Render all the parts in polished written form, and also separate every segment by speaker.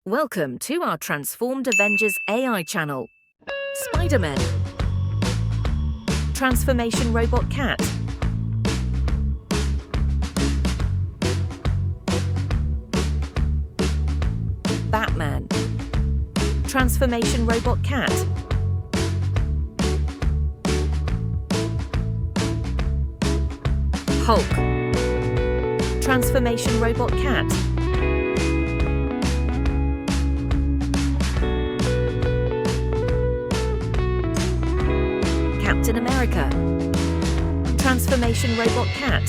Speaker 1: Welcome to our Transformed Avengers AI channel. Spider-Man. Transformation Robot Cat. Batman. Transformation Robot Cat. Hulk. Transformation Robot Cat. Captain America. Transformation Robot Cat.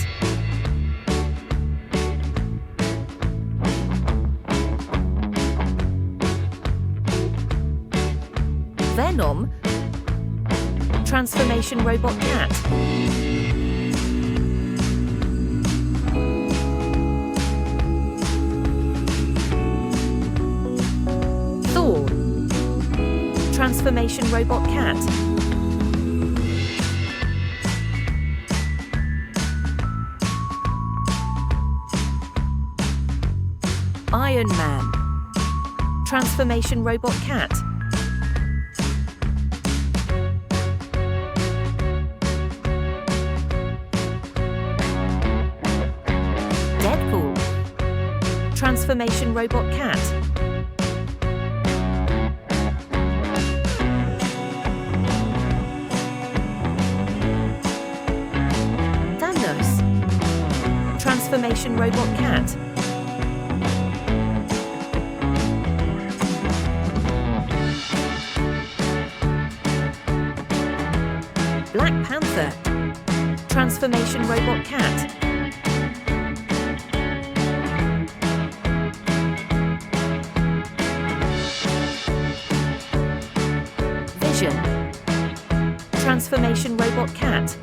Speaker 1: Venom. Transformation Robot Cat. Thor. Transformation Robot Cat. Iron Man. Transformation Robot Cat. Deadpool. Transformation Robot Cat. Thanos. Transformation Robot Cat. Black Panther. Transformation Robot Cat. Vision. Transformation Robot Cat.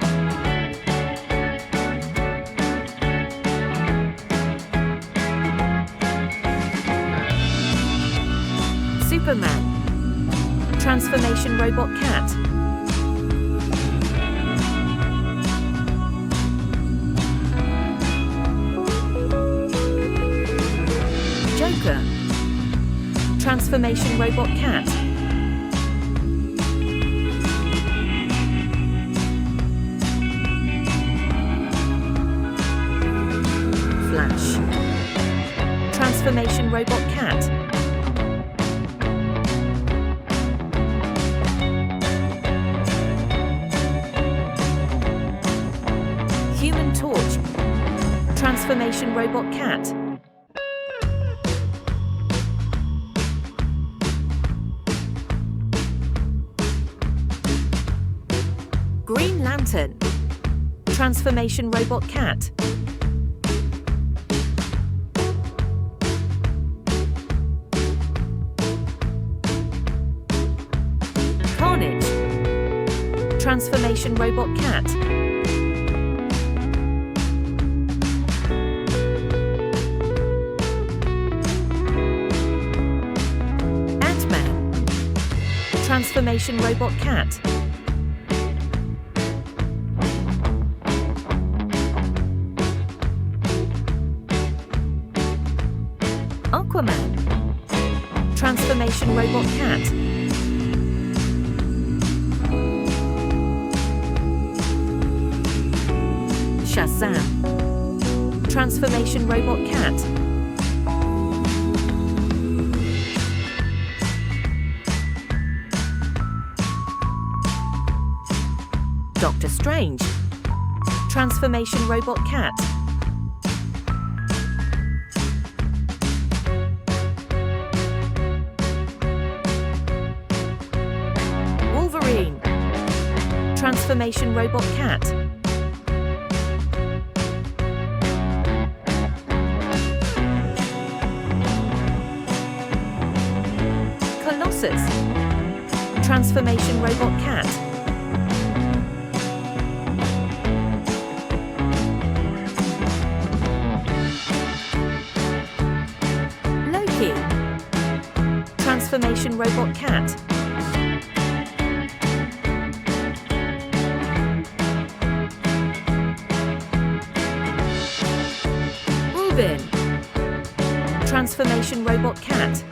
Speaker 1: Superman. Transformation Robot Cat. Joker. Transformation Robot Cat. Flash. Transformation Robot Cat. Human Torch. Transformation Robot Cat. Green Lantern. Transformation Robot Cat. Carnage. Transformation Robot Cat. Ant-Man. Transformation Robot Cat. Aquaman. Transformation Robot Cat. Shazam. Transformation Robot Cat. Doctor Strange. Transformation Robot Cat. Wolverine. Transformation Robot Cat. Colossus. Transformation Robot Cat. Loki. Transformation Robot Cat. Transformation Robot Cat.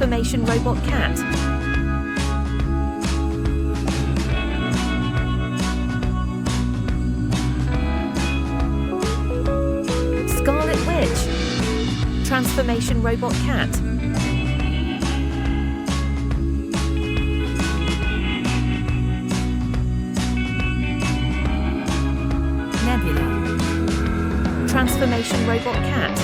Speaker 1: Transformation robot cat. Scarlet Witch. Transformation robot cat. Nebula. Transformation robot cat.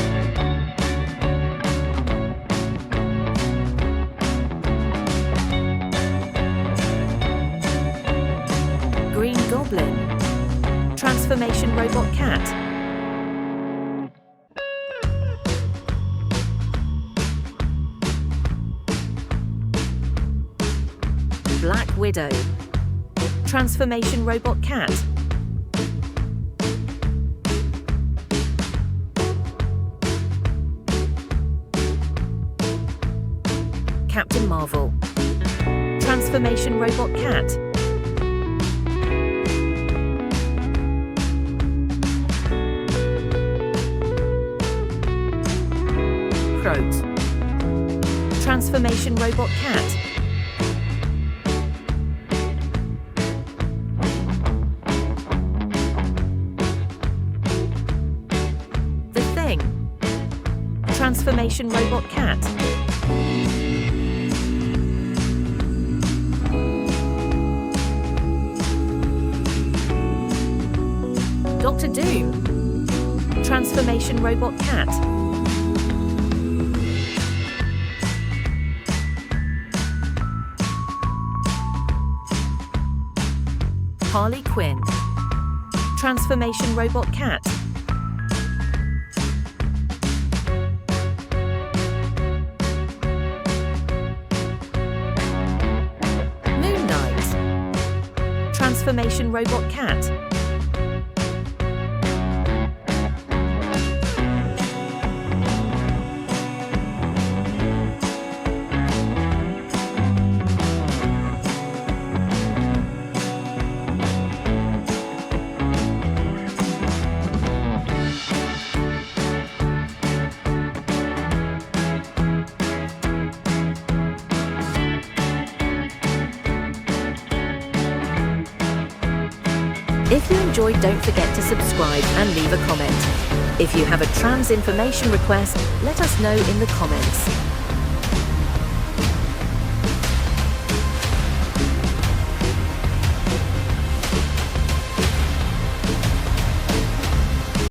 Speaker 1: Green Goblin. Transformation robot cat. Black Widow. Transformation robot cat. Captain Marvel. Transformation robot cat. Groot. Transformation robot cat. The Thing. Transformation robot cat. Doctor Doom. Transformation robot cat. Harley Quinn. Transformation robot cat. Moon Knight. Transformation robot cat. If you enjoyed, don't forget to subscribe and leave a comment. If you have a trans information request, let us know in the comments.